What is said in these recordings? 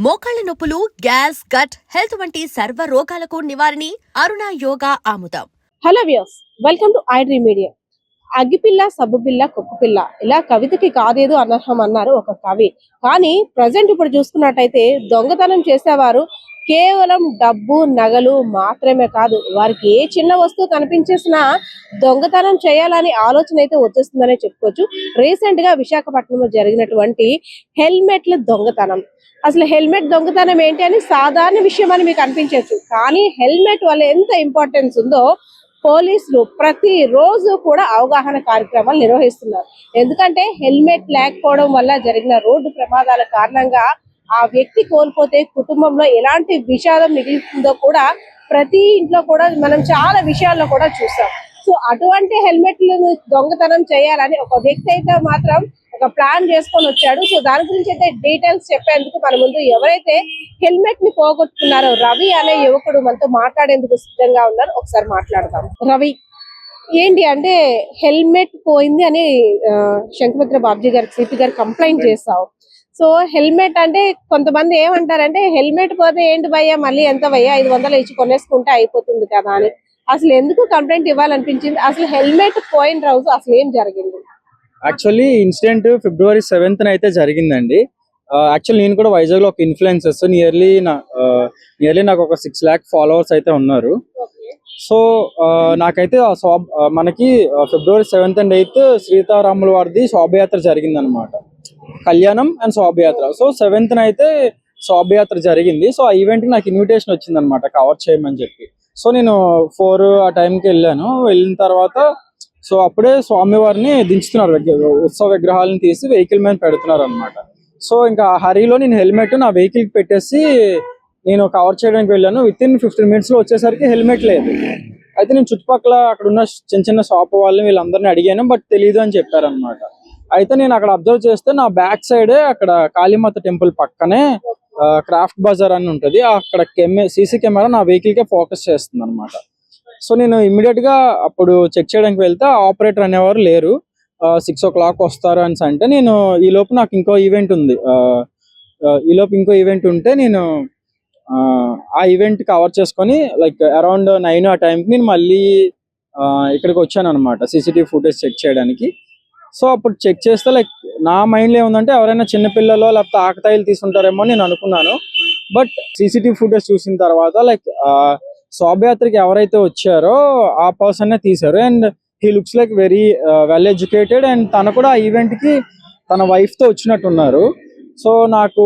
మోకాళ్ల నొప్పులు, gas, gut health వంటి సర్వ రోగాలకు నివారణి అరుణ యోగా ఆముదం. Hello views, welcome to iDream media. అగ్గిపిల్ల, సబ్బుపిల్ల, కుక్కపిల్ల ఇలా కవితకి కాదేదో అనర్హం అన్నారు ఒక కవి. కానీ ప్రజెంట్ ఇప్పుడు చూసుకున్నట్టయితే దొంగతనం చేసేవారు కేవలం డబ్బు, నగలు మాత్రమే కాదు, వారికి ఏ చిన్న వస్తువు కనిపించేసినా దొంగతనం చేయాలని ఆలోచన అయితే వచ్చేస్తుందనే చెప్పుకోవచ్చు. రీసెంట్ గా విశాఖపట్నంలో జరిగినటువంటి హెల్మెట్ల దొంగతనం. అసలు హెల్మెట్ దొంగతనం ఏంటి అని సాధారణ విషయం అని మీకు అనిపించవచ్చు, కానీ హెల్మెట్ వల్ల ఎంత ఇంపార్టెన్స్ ఉందో పోలీసులు ప్రతి రోజు కూడా అవగాహన కార్యక్రమాలు నిర్వహిస్తున్నారు. ఎందుకంటే హెల్మెట్ లేకపోవడం వల్ల జరిగిన రోడ్డు ప్రమాదాల కారణంగా ఆ వ్యక్తి కోల్పోతే కుటుంబంలో ఎలాంటి విషాదం మిగులుతుందో కూడా ప్రతి ఇంట్లో కూడా మనం చాలా విషయాల్లో కూడా చూసాం. సో అటువంటి హెల్మెట్లను దొంగతనం చేయాలని ఒక వ్యక్తి అయితే మాత్రం ఒక ప్లాన్ చేసుకొని వచ్చాడు. సో దాని గురించి అయితే డీటెయిల్స్ చెప్పేందుకు మన ముందు ఎవరైతే హెల్మెట్ ని పోగొట్టుకున్నారో రవి అనే యువకుడు మనతో మాట్లాడేందుకు సిద్ధంగా ఉన్నారు. ఒకసారి మాట్లాడదాం. రవి, ఏంటి అంటే హెల్మెట్ పోయింది అని శంకమిత్ర బాబ్జీ గారికి, సిపి గారు కంప్లైంట్ చేస్తావు. సో హెల్మెట్ అంటే కొంతమంది ఏమంటారంటే హెల్మెట్ పోతే ఏంటి భయ్యా, మళ్ళీ ఎంత భయ్యా, 500 ఇచ్చి కొనేసుకుంటే అయిపోతుంది కదా అని. అసలు ఎందుకు కంప్లైంట్ ఇవ్వాలనిపించింది? అసలు హెల్మెట్ పోయిన రోజు అసలు ఏం జరిగింది? యాక్చువల్లీ ఇన్సిడెంట్ February 7th అయితే జరిగిందండి. యాక్చువల్లీ నేను కూడా వైజాగ్ లో ఒక ఇన్ఫ్లుయెన్సర్స్ నియర్లీ నాకు ఒక 6 lakh ఫాలోవర్స్ అయితే ఉన్నారు. సో నాకైతే మనకి February 7th and 8th సీతారాముల వారిది శోభయాత్ర జరిగింది అనమాట. కళ్యాణం అండ్ శోభయాత్ర. సో 7th అయితే శోభయాత్ర జరిగింది. సో ఆ ఈవెంట్ కి నాకు ఇన్విటేషన్ వచ్చింది అనమాట, కవర్ చేయమని చెప్పి. సో నేను 4 ఆ టైంకి వెళ్ళాను. వెళ్ళిన తర్వాత సో అప్పుడే స్వామివారిని దించుతున్నారు, ఉత్సవ విగ్రహాలను తీసి వెహికల్ మీద పెడుతున్నారు అనమాట. సో ఇంకా హరిలో నేను హెల్మెట్ నా వెహికల్ కి పెట్టేసి నేను కవర్ చేయడానికి వెళ్ళాను. విత్ ఇన్ 15 minutes లో వచ్చేసరికి హెల్మెట్ లేదు. అయితే నేను చుట్టుపక్కల అక్కడ ఉన్న చిన్న చిన్న షాప్ వాళ్ళని వీళ్ళందరినీ అడిగాను, బట్ తెలియదు అని చెప్పారు అనమాట. అయితే నేను అక్కడ అబ్జర్వ్ చేస్తే నా బ్యాక్ సైడే అక్కడ కాళీమాత టెంపుల్ పక్కనే క్రాఫ్ట్ బజార్ అని ఉంటది. అక్కడ సీసీ కెమెరా నా వెహికల్ కే ఫోకస్ చేస్తుంది అనమాట. సో నేను ఇమ్మీడియట్ గా అప్పుడు చెక్ చేయడానికి వెళ్తే ఆపరేటర్ అనేవారు లేరు. 6 o'clock వస్తారు అని అంటే నేను ఈ లోపు నాకు ఇంకో ఈవెంట్ ఉంది. ఉంటే నేను ఆ ఈవెంట్ కవర్ చేసుకొని లైక్ అరౌండ్ 9 ఆ టైంకి నేను మళ్ళీ ఇక్కడికి వచ్చాను అనమాట, సీసీటీవీ ఫుటేజ్ చెక్ చేయడానికి. సో అప్పుడు చెక్ చేస్తే లైక్ నా మైండ్లో ఏముందంటే ఎవరైనా చిన్నపిల్లలో లేకపోతే ఆకతాయిలు తీసుకుంటారేమో నేను అనుకున్నాను. బట్ సీసీటీవీ ఫుటేజ్ చూసిన తర్వాత లైక్ శోభయాత్రకి ఎవరైతే వచ్చారో ఆ పర్సన్ తీశారు. And he looks like very well educated. And తను కూడా ఆ ఈవెంట్ కి తన వైఫ్ తో వచ్చినట్టున్నారు. సో నాకు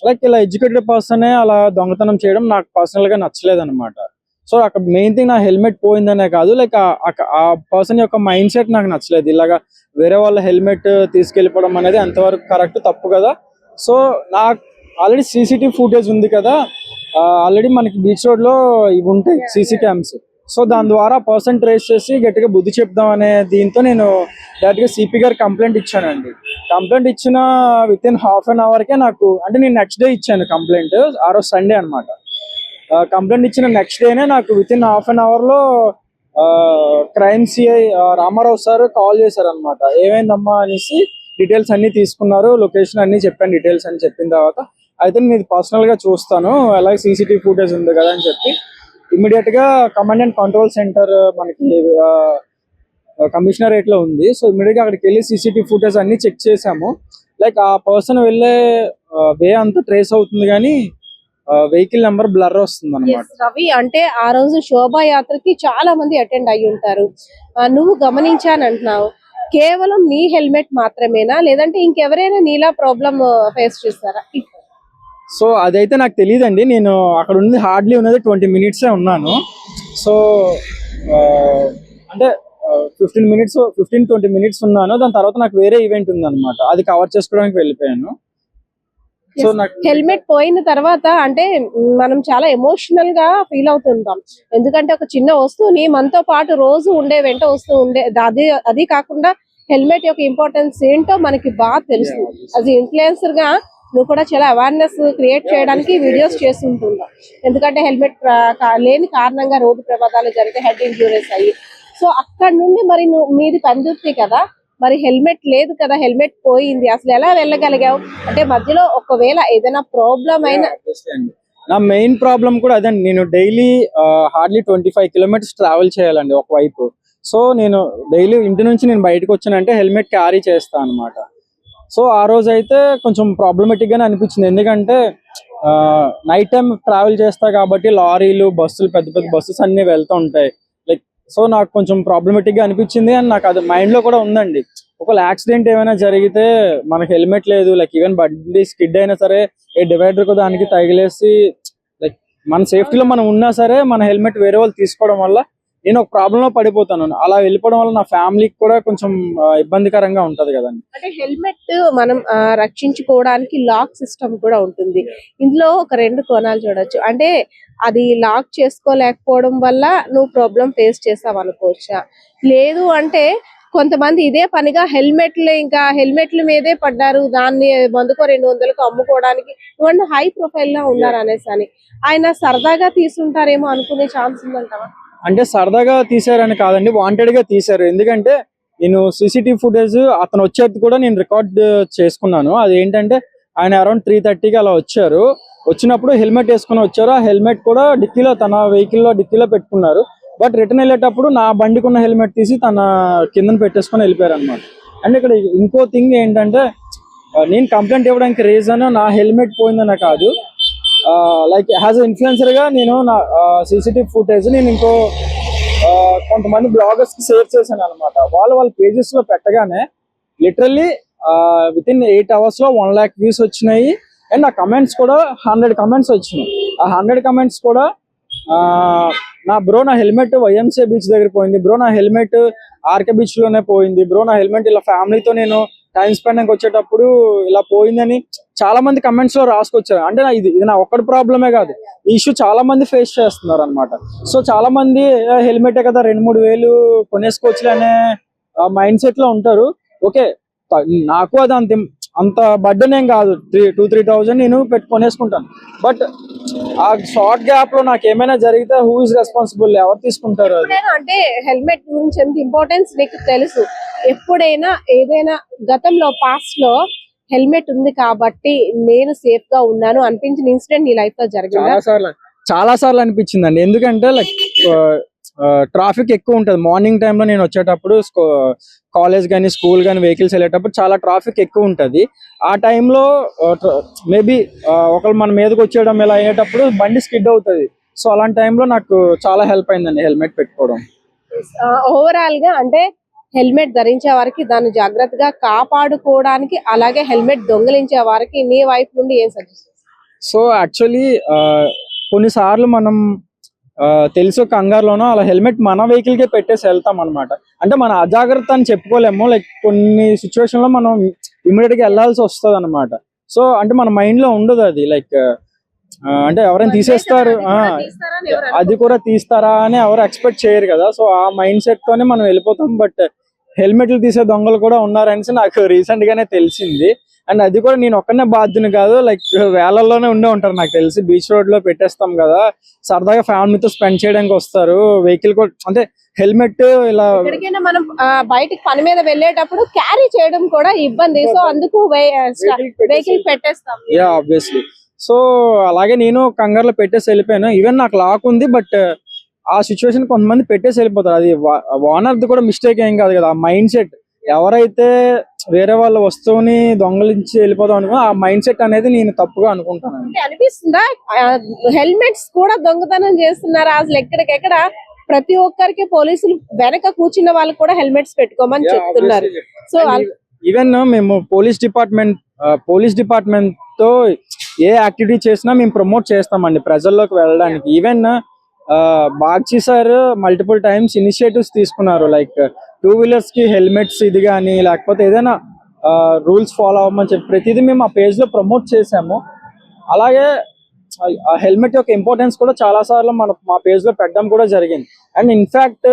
లైక్ ఇలా ఎడ్యుకేటెడ్ పర్సనే అలా దొంగతనం చేయడం నాకు పర్సనల్ గా నచ్చలేదు అనమాట. సో అక్కడ మెయిన్ థింగ్ నా హెల్మెట్ పోయిందనే కాదు, లైక్ ఆ పర్సన్ యొక్క మైండ్ సెట్ నాకు నచ్చలేదు. ఇలాగా వేరే వాళ్ళ హెల్మెట్ తీసుకెళ్ళిపోవడం అనేది ఎంతవరకు కరెక్ట్, తప్పు కదా. సో నాకు ఆల్రెడీ సీసీటీవీ ఫుటేజ్ ఉంది కదా, ఆల్రెడీ మనకి బీచ్ రోడ్ లో ఇవి ఉంటాయి సీసీ క్యామ్స్. సో దాని ద్వారా పర్సన్ ట్రేస్ చేసి గట్టిగా బుద్ధి చెప్దాం అనే దీంతో నేను డైరెక్ట్ గా సిపి గారు కంప్లైంట్ ఇచ్చానండి. కంప్లైంట్ ఇచ్చిన within half an hour కే నాకు, అంటే నేను నెక్స్ట్ డే ఇచ్చాను కంప్లైంట్, ఆ రోజు సండే అనమాట. కంప్లైంట్ ఇచ్చిన నెక్స్ట్ డేనే నాకు within half an hour లో crime CI Ramarao sir call చేశారు అనమాట. ఏమైందమ్మా అనేసి డీటెయిల్స్ అన్ని తీసుకున్నారు, లొకేషన్ అన్ని చెప్పాను. డీటెయిల్స్ అని చెప్పిన తర్వాత అయితే నేను ఇది పర్సనల్ గా చూస్తాను, అలాగే సీసీటీవీ ఫుటేజ్ ఉంది కదా అని చెప్పి ఇమ్మీడియట్ గా కమాండ్ అండ్ కంట్రోల్ సెంటర్ మనకి కమిషనరేట్ లో ఉంది. సో ఇమ్మీడియట్ గా అక్కడికి వెళ్ళి సీసీటీవీ ఫుటేజ్ అన్ని చెక్ చేసాము. లైక్ ఆ పర్సన్ వెళ్ళే వే అంతా ట్రేస్ అవుతుంది, కానీ వెహికల్ నెంబర్ బ్లర్ వస్తుంది అనమాట. రవి, అంటే ఆ రోజు శోభాయాత్రకి చాలా మంది అటెండ్ అయ్యి ఉంటారు, నువ్వు గమనించాను అంటున్నావు. కేవలం నీ హెల్మెట్ మాత్రమేనా, లేదంటే ఇంకెవరైనా నీలా ప్రాబ్లం ఫేస్ చేస్తారా? సో అదైతే నాకు తెలియదండి. నేను అక్కడ ఉంది హార్డ్లీ ఉన్నది 20 minutes ఉన్నాను. సో అంటే 15-20 minutes ఉన్నాను. దాని తర్వాత నాకు వేరే ఈవెంట్ ఉంది అనమాట, అది కవర్ చేసుకోవడానికి వెళ్ళిపోయాను. సో నాకు హెల్మెట్ పోయిన తర్వాత అంటే మనం చాలా ఎమోషనల్ గా ఫీల్ అవుతుంటాం. ఎందుకంటే ఒక చిన్న వస్తువుని మనతో పాటు రోజు వెంట వస్తూ ఉండే అది కాకుండా హెల్మెట్ యొక్క ఇంపార్టెన్స్ ఏంటో మనకి బాగా తెలుసు. అది ఇన్ఫ్లుయెన్సర్ గా నువ్వు కూడా చాలా అవేర్నెస్ క్రియేట్ చేయడానికి వీడియోస్ చేస్తుంటున్నావు. ఎందుకంటే హెల్మెట్ లేని కారణంగా రోడ్డు ప్రమాదాలు జరిగితే హెడ్ ఇంజూరీస్ అయ్యి. సో అక్కడ నుండి మరి మీది పెందుర్తి కదా, మరి హెల్మెట్ లేదు కదా, హెల్మెట్ పోయింది, అసలు ఎలా వెళ్ళగలిగావు? అంటే మధ్యలో ఒకవేళ ఏదైనా ప్రాబ్లం అయినా Obviously అండి. నా మెయిన్ ప్రాబ్లం కూడా అదండి. నేను డైలీ హార్డ్లీ 25 కిలోమీటర్స్ ట్రావెల్ చేయాలండి ఒకవైపు. సో నేను డైలీ ఇంటి నుంచి నేను బయటకు వచ్చానంటే హెల్మెట్ క్యారీ చేస్తాను అనమాట. సో ఆ రోజు అయితే కొంచెం ప్రాబ్లమేటిక్ గానే అనిపించింది. ఎందుకంటే నైట్ టైం ట్రావెల్ చేస్తా కాబట్టి లారీలు, బస్సులు, పెద్ద పెద్ద బస్సెస్ అన్ని వెళ్తూ ఉంటాయి. లైక్ సో నాకు కొంచెం ప్రాబ్లమేటిక్ గా అనిపించింది. అండ్ నాకు అది మైండ్ లో కూడా ఉందండి. ఒకవేళ యాక్సిడెంట్ ఏమైనా జరిగితే మనకి హెల్మెట్ లేదు, లైక్ ఈవెన్ బండి స్కిడ్ అయినా సరే ఏ డివైడర్ కు దానికి తగిలేసి లైక్ మన సేఫ్టీలో మనం ఉన్నా సరే మన హెల్మెట్ వేరే వాళ్ళు తీసుకోవడం వల్ల నేను ఒక ప్రాబ్లం లో పడిపోతాను. అలా వెళ్ళిపోవడం వల్ల నా ఫ్యామిలీకి కూడా కొంచెం ఇబ్బందికరంగా ఉంటది కదండి. అంటే హెల్మెట్ మనం రక్షించుకోవడానికి లాక్ సిస్టమ్ కూడా ఉంటుంది. ఇందులో ఒక రెండు కోణాలు చూడొచ్చు. అంటే అది లాక్ చేసుకోలేకపోవడం వల్ల నువ్వు ప్రాబ్లం ఫేస్ చేసావు అనుకోవచ్చా? లేదు అంటే కొంతమంది ఇదే పనిగా హెల్మెట్ల మీదే పడ్డారు, దాన్ని 100-200కు అమ్ముకోవడానికి ఇవన్నీ హై ప్రొఫైల్ లో ఉన్నారు అనేసి అని ఆయన సరదాగా తీసుంటారేమో అనుకునే ఛాన్స్ ఉందంటావా? అంటే సరదాగా తీసారని కాదండి, వాంటెడ్ గా తీశారు. ఎందుకంటే నేను సీసీటీవీ ఫుటేజ్ అతను వచ్చేది కూడా నేను రికార్డ్ చేసుకున్నాను. అది ఏంటంటే ఆయన అరౌండ్ 3:30కి అలా వచ్చారు. వచ్చినప్పుడు హెల్మెట్ వేసుకుని వచ్చారు. ఆ హెల్మెట్ కూడా డిక్కీలో, తన వెహికల్ లో డిక్కీలో పెట్టుకున్నారు. బట్ రిటర్న్ వెళ్ళేటప్పుడు నా బండికి ఉన్న హెల్మెట్ తీసి తన కిందన పెట్టేసుకొని వెళ్ళిపోయారు అనమాట. అండ్ ఇక్కడ ఇంకో థింగ్ ఏంటంటే నేను కంప్లైంట్ ఇవ్వడానికి రీజన్ నా హెల్మెట్ పోయిందనే కాదు, లైక్ యాజ్ ఇన్ఫ్లుయెన్సర్ గా నేను నా సీసీటీవీ ఫుటేజ్ నేను ఇంకో కొంతమంది బ్లాగర్స్ కి షేర్ చేశాను అనమాట. వాళ్ళ పేజెస్ లో పెట్టగానే లిటరల్లీ విత్ ఇన్ 8 hours లో 1 lakh వ్యూస్ వచ్చినాయి. అండ్ ఆ కమెంట్స్ కూడా 100 కమెంట్స్ వచ్చినాయి. ఆ 100 కమెంట్స్ కూడా నా హెల్మెట్ వైఎంసీ బీచ్ దగ్గర పోయింది, బ్రో నా హెల్మెట్ ఆర్కే బీచ్ లోనే పోయింది, బ్రో నా హెల్మెట్ ఇలా ఫ్యామిలీతో నేను టైం స్పెండ్ వచ్చేటప్పుడు ఇలా పోయిందని చాలా మంది కమెంట్స్ లో రాసుకొచ్చారు. అంటే ఇది నా ఒక్కటి ప్రాబ్లమే కాదు, ఈ ఇష్యూ చాలా మంది ఫేస్ చేస్తున్నారు అనమాట. సో చాలా మంది హెల్మెటే కదా 2-3 వేలు కొనేసుకోవచ్చు అనే మైండ్ సెట్ లో ఉంటారు. ఓకే, నాకు అది అంత బర్డెన్ ఏం కాదు, 2-3 thousand నేను కొనేసుకుంటాను. బట్ ఆ షార్ట్ గ్యాప్ లో నాకు ఏమైనా జరిగితే హూ ఇస్ రెస్పాన్సిబుల్, ఎవరు తీసుకుంటారు అది? అంటే హెల్మెట్ గురించి ఎంత ఇంపార్టెన్స్ నీకు తెలుసు. ఎప్పుడైనా ఏదైనా గతంలో పాస్ట్ లో హెల్మెట్ ఉంది కాబట్టి నేను సేఫ్ గా ఉన్నాను అనిపించిన ఇన్సిడెంట్ నీ లైఫ్ లో జరిగిందా? చాలా సార్లు అనిపించిందండి. ఎందుకంటే లైక్ ట్రాఫిక్ ఎక్కువ ఉంటది మార్నింగ్ టైంలో. నేను వచ్చేటప్పుడు కాలేజ్ కానీ స్కూల్ కానీ వెహికల్స్ వెళ్ళేటప్పుడు చాలా ట్రాఫిక్ ఎక్కువ ఉంటది. ఆ టైంలో మేబీ ఒకళ్ళు మన మీదకి వచ్చేయడం ఇలా అయ్యేటప్పుడు బండి స్కిడ్ అవుతుంది. సో అలాంటి టైంలో నాకు చాలా హెల్ప్ అయిందండి హెల్మెట్ పెట్టుకోవడం. ఓవరాల్ గా అంటే హెల్మెట్ ధరించే వారికి దాన్ని జాగ్రత్తగా కాపాడుకోవడానికి, అలాగే హెల్మెట్ దొంగిలించే వారికి నీ వైపు నుండి ఏం సజెస్ట్? సో యాక్చువల్లీ కొన్నిసార్లు మనం తెలుసు కంగారులోనో అలా హెల్మెట్ మన వెహికల్ కే పెట్టేసి వెళ్తాం అనమాట. అంటే మన అజాగ్రత్త అని చెప్పుకోలేము, లైక్ కొన్ని సిచ్యువేషన్ లో మనం ఇమీడియట్ గా వెళ్లాల్సి వస్తుంది అనమాట. సో అంటే మన మైండ్ లో ఉండదు అది, లైక్ అంటే ఎవరైనా తీసేస్తారు, అది కూడా తీస్తారా అని ఎవరు ఎక్స్పెక్ట్ చేయరు కదా. సో ఆ మైండ్ సెట్ తోనే మనం వెళ్ళిపోతాం. బట్ హెల్మెట్లు తీసే దొంగలు కూడా ఉన్నారని నాకు రీసెంట్ గానే తెలిసింది. అండ్ అది కూడా నేను ఒక్కనే బాధ్యుని కాదు, లైక్ వేలల్లోనే ఉంటారు నాకు తెలిసి. బీచ్ రోడ్ లో పెట్టేస్తాం కదా, సరదాగా ఫ్యామిలీతో స్పెండ్ చేయడానికి వస్తారు. వెహికల్ కూడా అంటే హెల్మెట్ ఇలా మనం బయటికి పని మీద వెళ్ళేటప్పుడు క్యారీ చేయడం కూడా ఇబ్బంది. సో అందుకు వెహికల్ పెట్టేస్తాం. Yeah obviously. సో అలాగే నేను కంగారులో పెట్టేసి వెళ్ళిపోయాను. ఈవెన్ నాకు లాక్ ఉంది, బట్ ఆ సిచ్యువేషన్ కొంతమంది పెట్టేసి వెళ్ళిపోతారు. అది ఓనర్ది కూడా మిస్టేక్ ఏం కాదు కదా, ఆ మైండ్ సెట్. ఎవరైతే వేరే వాళ్ళ వస్తువుని దొంగలించి వెళ్ళిపోదాం అనుకో, ఆ మైండ్ సెట్ అనేది నేను తప్పుగా అనుకుంటాను. అనిపిస్తుందా హెల్మెట్స్ కూడా దొంగతనం చేస్తున్నారు అసలు? ఎక్కడికెక్కడ ప్రతి ఒక్కరికి పోలీసులు వెనక కూర్చున్న వాళ్ళు కూడా హెల్మెట్స్ పెట్టుకోమని చెప్తున్నారు. సో ఈవెన్ మేము పోలీస్ డిపార్ట్మెంట్ తో ఏ యాక్టివిటీ చేసినా మేము ప్రమోట్ చేస్తామండి ప్రజల్లోకి వెళ్ళడానికి. Even Bagchi sir multiple times initiatives తీసుకున్నారు, లైక్ 2-wheelers కి హెల్మెట్స్ ఇది కానీ, లేకపోతే ఏదైనా రూల్స్ ఫాలో అవ్వమని చెప్పి ప్రతిదీ మేము ఆ పేజ్ లో ప్రమోట్ చేసాము. అలాగే ఆ హెల్మెట్ యొక్క ఇంపార్టెన్స్ కూడా చాలా సార్లు మా పేజ్ లో పెట్టడం కూడా జరిగింది. అండ్ ఇన్ఫాక్ట్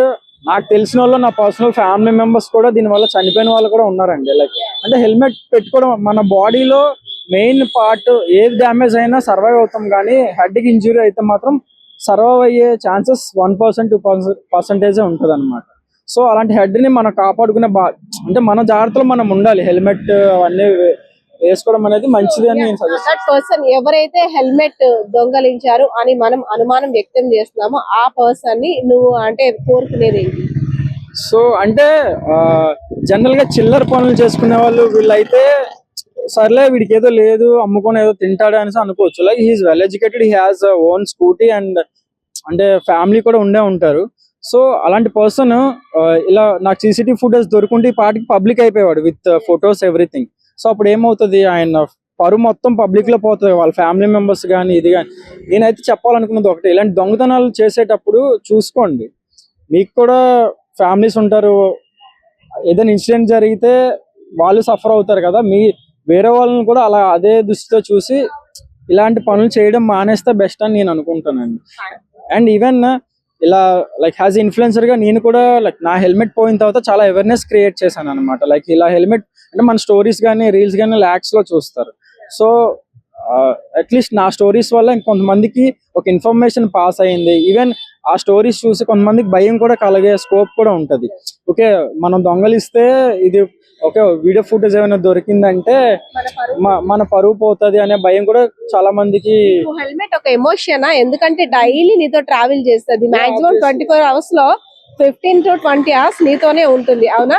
నాకు తెలిసిన వాళ్ళు, నా పర్సనల్ ఫ్యామిలీ మెంబర్స్ కూడా దీనివల్ల చనిపోయిన వాళ్ళు కూడా ఉన్నారండి. లైక్ అంటే హెల్మెట్ పెట్టుకోవడం మన బాడీలో మెయిన్ పార్ట్, ఏది డ్యామేజ్ అయినా సర్వైవ్ అవుతాం, కానీ హెడ్కి ఇంజురీ అయితే మాత్రం సర్వైవ్ అయ్యే ఛాన్సెస్ 1%-2% ఉంటుంది అనమాట. సో అలాంటి హెడ్ ని మనం కాపాడుకునే అంటే మన జాగ్రత్తలో మనం ఉండాలి. హెల్మెట్ అవన్నీ వేసుకోవడం అనేది మంచిది అని నేను సజెస్ట్. దట్ పర్సన్ ఎవరైతే హెల్మెట్ దొంగలించారు అని మనం అనుమానం వ్యక్తం చేస్తున్నామో ఆ పర్సన్ ని నువ్వు అంటే కోరుకునేది ఏంటి? సో అంటే జనరల్ గా చిల్లర పనులు చేసుకునే వాళ్ళు వీళ్ళైతే సర్లే వీడికి ఏదో లేదు అమ్ముకొని ఏదో తింటాడు అనేసి అనుకోవచ్చు. Like he's well educated, he has own scooty and అంటే ఫ్యామిలీ కూడా ఉండే ఉంటారు. సో అలాంటి పర్సన్ ఇలా నాకు సీసీటీవీ ఫుటేజ్ దొరుకుంటే ఈ పాటికి పబ్లిక్ అయిపోయాడు విత్ ఫొటోస్ ఎవ్రీథింగ్. సో అప్పుడు ఏమవుతుంది, ఆయన పరువు మొత్తం పబ్లిక్ లో పోతుంది, వాళ్ళ ఫ్యామిలీ మెంబర్స్ కానీ ఇది కానీ. నేనైతే చెప్పాలనుకున్నది ఒకటి, ఇలాంటి దొంగతనాలు చేసేటప్పుడు చూసుకోండి, మీకు కూడా ఫ్యామిలీస్ ఉంటారు, ఏదైనా ఇన్సిడెంట్ జరిగితే వాళ్ళు సఫర్ అవుతారు కదా, వేరే వాళ్ళని కూడా అలా అదే దృష్టితో చూసి ఇలాంటి పనులు చేయడం మానేస్తే బెస్ట్ అని నేను అనుకుంటానండి. అండ్ ఈవెన్ ఇలా లైక్ యాజ్ ఇన్ఫ్లుయెన్సర్ గా నేను కూడా లైక్ నా హెల్మెట్ పోయిన తర్వాత చాలా అవేర్నెస్ క్రియేట్ చేశాను అనమాట. లైక్ ఇలా హెల్మెట్ అంటే మన స్టోరీస్ కానీ రీల్స్ కానీ ల్యాక్స్ లో చూస్తారు. సో అట్లీస్ట్ నా స్టోరీస్ వల్ల ఇంకొంతమందికి ఒక ఇన్ఫర్మేషన్ పాస్ అయ్యింది. ఈవెన్ ఆ స్టోరీస్ చూసి కొంతమందికి భయం కూడా కలిగే స్కోప్ కూడా ఉంటది. ఓకే, మనం దొంగలిస్తే ఇది ఓకే వీడియో ఫుటేజ్ ఏమైనా దొరికిందంటే మన పరువు పోతుంది అనే భయం కూడా చాలా మందికి. హెల్మెట్ ఒక ఎమోషన్, ఎందుకంటే డైలీ నీతో ట్రావెల్ చేస్తుంది, మాక్సిమం 24 hours లో 15 to 20 hours నీతోనే ఉంటుంది, అవునా?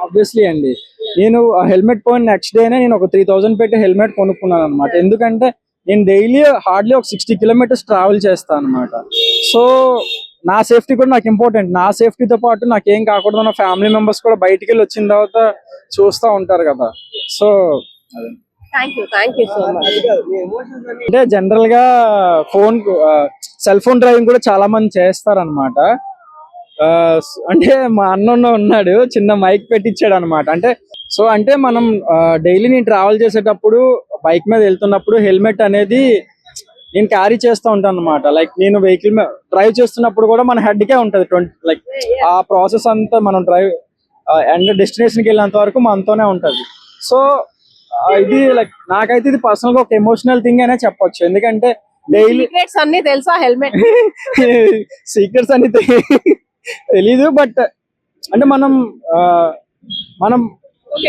ఆబ్వియస్లీ అండి, నేను ఆ హెల్మెట్ పోయిన నెక్స్ట్ డేనే నేను ఒక 3000 పెట్టి హెల్మెట్ కొనుక్కున్నాను అనమాట. ఎందుకంటే నేను డైలీ హార్డ్లీ ఒక 60 kilometers ట్రావెల్ చేస్తాను అనమాట. సో నా సేఫ్టీ కూడా నాకు ఇంపార్టెంట్. నా సేఫ్టీతో పాటు నాకేం కాకూడదు, నా ఫ్యామిలీ మెంబర్స్ కూడా బయటికి వెళ్ళి వచ్చిన తర్వాత చూస్తూ ఉంటారు కదా. So thank you so much. అంటే జనరల్ గా సెల్ ఫోన్ డ్రైవింగ్ కూడా చాలా మంది చేస్తారనమాట. అంటే మా అన్న ఉన్నాడు, చిన్న మైక్ పెట్టించాడు అనమాట. అంటే మనం డైలీ నేను ట్రావెల్ చేసేటప్పుడు బైక్ మీద వెళ్తున్నప్పుడు హెల్మెట్ అనేది నేను క్యారీ చేస్తూ ఉంటాను అనమాట. లైక్ నేను వెహికల్ మీద డ్రైవ్ చేస్తున్నప్పుడు కూడా మన హెడ్ కే ఉంటది, లైక్ ఆ ప్రాసెస్ అంతా మనం డ్రైవ్ అండ్ డెస్టినేషన్కి వెళ్ళేంత వరకు మనతోనే ఉంటది. సో ఇది లైక్ నాకైతే ఇది పర్సనల్ గా ఒక ఎమోషనల్ థింగ్ అనే చెప్పొచ్చు. ఎందుకంటే డైలీ అన్ని తెలుసా హెల్మెట్ సీక్రెట్స్ అన్ని తెలీదు, బట్ అంటే మనం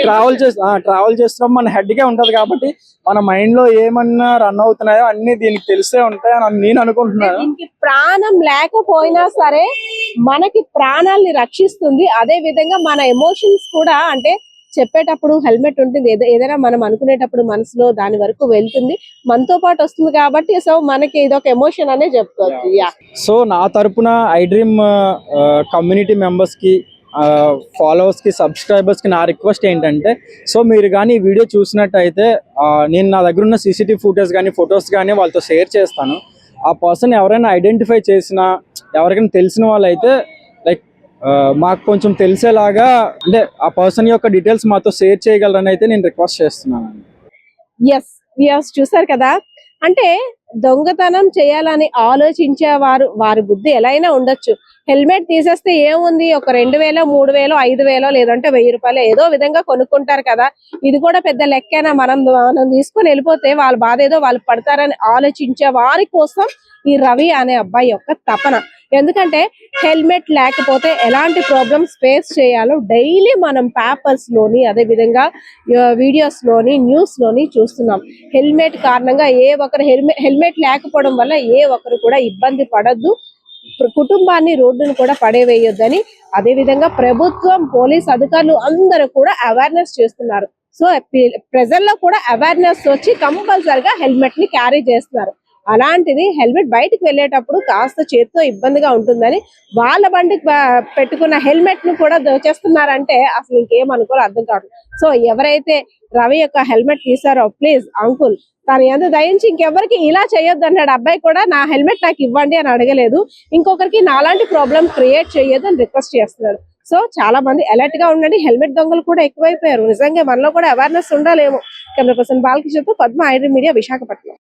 ట్రావెల్ చేస్తున్నాం, మన హెడ్ కే ఉంటది కాబట్టి మన మైండ్ లో ఏమన్నా రన్ అవుతున్నాయో అన్ని దీనికి తెలిసే ఉంటాయి అని నేను అనుకుంటున్నాను. దీనికి ప్రాణం లేకపోయినా సరే మనకి ప్రాణాలని రక్షిస్తుంది. అదే విధంగా మన ఎమోషన్స్ కూడా, అంటే చెప్పేటప్పుడు హెల్మెట్ ఉంటుంది, ఏదైనా మనం అనుకునేటప్పుడు మనసులో దాని వరకు వెళ్తుంది, మనతో పాటు వస్తుంది కాబట్టి సో మనకి ఇదొక ఎమోషన్ అనే చెప్పుకోవచ్చు. సో నా తరపున ఐ డ్రీమ్ కమ్యూనిటీ మెంబర్స్ కి, ఫాలోవర్స్ కి, సబ్స్క్రైబర్స్ కి నా రిక్వెస్ట్ ఏంటంటే, సో మీరు కానీ ఈ వీడియో చూసినట్టయితే నేను నా దగ్గర ఉన్న సీసీటీవీ ఫుటేజ్ కానీ ఫొటోస్ కానీ వాళ్ళతో షేర్ చేస్తాను. ఆ పర్సన్ ఎవరైనా ఐడెంటిఫై చేసినా, ఎవరికైనా తెలిసిన వాళ్ళైతే లైక్ మాకు కొంచెం తెలిసేలాగా అంటే ఆ పర్సన్ యొక్క డీటెయిల్స్ మాతో షేర్ చేయగలరని అయితే నేను రిక్వెస్ట్ చేస్తున్నాను. ఎస్, చూసారు కదా, అంటే దొంగతనం చేయాలని ఆలోచించే వారి బుద్ధి ఎలా అయినా ఉండొచ్చు. హెల్మెట్ తీసేస్తే ఏముంది, ఒక 2000, 3000, 5000 లేదంటే 1000 రూపాయలు ఏదో విధంగా కొనుక్కుంటారు కదా, ఇది కూడా పెద్ద లెక్కైనా మనం తీసుకొని వెళ్ళిపోతే వాళ్ళ బాధ ఏదో వాళ్ళు పడతారని ఆలోచించే వారి కోసం ఈ రవి అనే అబ్బాయి యొక్క తపన. ఎందుకంటే హెల్మెట్ లేకపోతే ఎలాంటి ప్రాబ్లమ్స్ ఫేస్ చేయాలో డైలీ మనం పేపర్స్ లోని, అదే విధంగా వీడియోస్ లోని, న్యూస్ లోని చూస్తున్నాం. హెల్మెట్ కారణంగా హెల్మెట్ లేకపోవడం వల్ల ఏ ఒక్కరు కూడా ఇబ్బంది పడద్దు, కుటుంబాన్ని రోడ్డును కూడా పడేవేయొద్దని అదే విధంగా ప్రభుత్వం, పోలీస్ అధికారులు అందరూ కూడా అవేర్నెస్ చేస్తున్నారు. సో ప్రజల్లో కూడా అవేర్నెస్ వచ్చి కంపల్సరిగా హెల్మెట్ ని క్యారీ చేస్తున్నారు. అలాంటిది హెల్మెట్ బయటకు వెళ్ళేటప్పుడు కాస్త చేతితో ఇబ్బందిగా ఉంటుందని వాళ్ళ బండికి పెట్టుకున్న హెల్మెట్ ను కూడా దోచేస్తున్నారంటే అసలు ఇంకేమనుకోవాలో అర్థం కావట్లేదు. సో ఎవరైతే రవి యొక్క హెల్మెట్ తీసారో ప్లీజ్ అంకుల్ తను ఎంత దయించి ఇంకెవరికి ఇలా చేయొద్దు అన్నాడు. అబ్బాయి కూడా నా హెల్మెట్ నాకు ఇవ్వండి అని అడగలేదు, ఇంకొకరికి నాలాంటి ప్రాబ్లం క్రియేట్ చేయొద్దు అని రిక్వెస్ట్ చేస్తున్నాడు. సో చాలా మంది అలర్ట్ గా ఉండండి, హెల్మెట్ దొంగలు కూడా ఎక్కువైపోయారు. నిజంగా మనలో కూడా అవేర్నెస్ ఉండాలేమో. కెమెరా పర్సన్ బాలకృష్ణతో Padma, iDream media, Visakhapatnam.